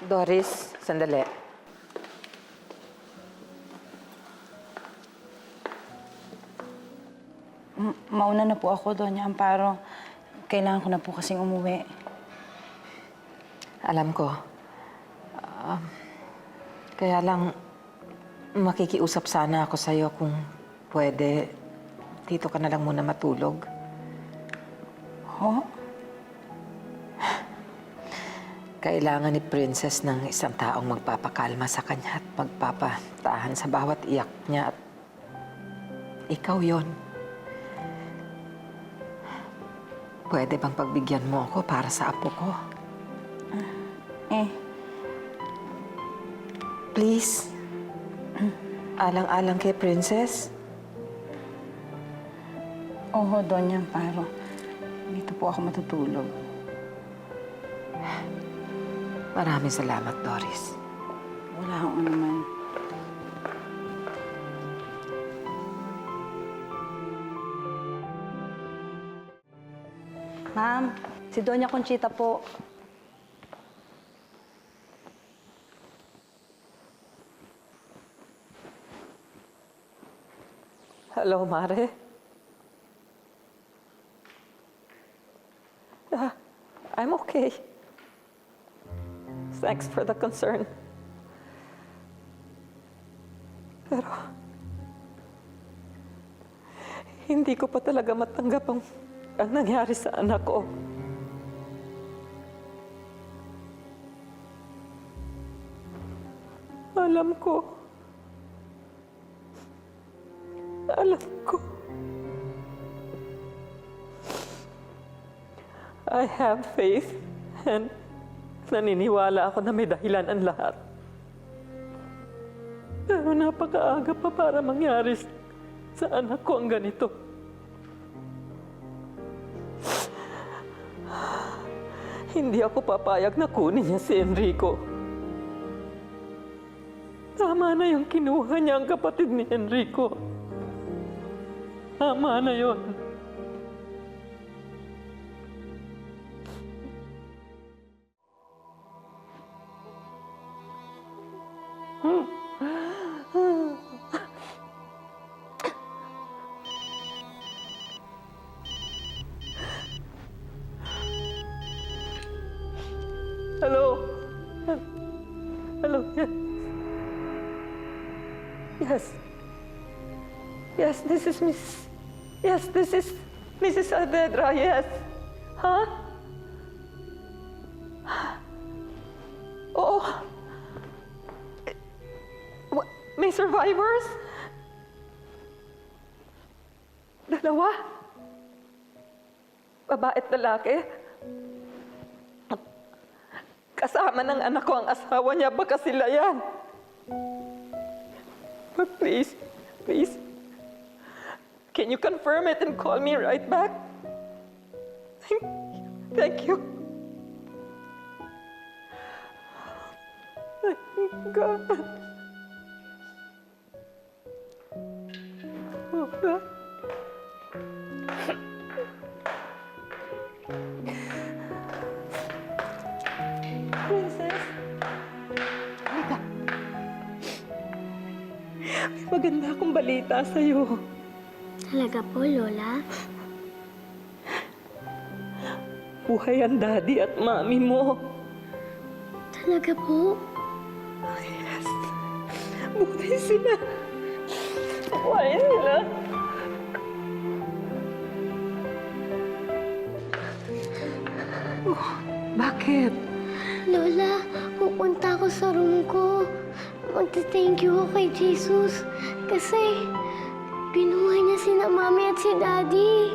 Doris, sandali. Mauna na po ako, Doña Amparo. Kailangan ko na po kasing umuwi. Alam ko. Kaya lang, makikiusap sana ako sa'yo kung pwede. Dito ka na lang muna matulog. Ho? Kailangan ni Princess ng isang taong magpapakalma sa kanya at magpapatahan sa bawat iyak niya. At ikaw yon. Pwede bang pagbigyan mo ako para sa apo ko? Please. Alang-alang kay Princess. Oho, Doña Amparo. Dito po ako matutulog. Maraming salamat, Doris. Wala akong anuman. Ma'am, si Doña Conchita po. Hello, Mare. I'm okay. Thanks for the concern. Pero, hindi ko pa talaga matanggap ang nangyari sa anak ko. Alam ko. I have faith and naniniwala ako na may dahilan ang lahat. Pero napakaaga pa para mangyari sa anak ko ang ganito. Hindi ako papayag na kunin niya si Enrico. Tama na yung kinuha niya ang kapatid ni Enrico. Tama na yun. Hello? Hello, yes. Yes. Yes, this is Mrs. Saavedra, yes. Huh? Oh. May survivors? Dalawa? Babae at lalaki? Kasama ng anak ko ang asawa niya. Baka sila yan. But please, can you confirm it and call me right back? Thank you. Thank God. Oh, God. Princess? Halika. May maganda akong balita sa'yo. Talaga po, Lola? Buhay ang daddy at mami mo. Talaga po? Yes. Buhay sila. Buhay sila. Oh, bakit? Lola, pupunta ako sa room ko. Magte-thank you ako kay Jesus. Kasi, binuhay niya sina Mami at si Daddy.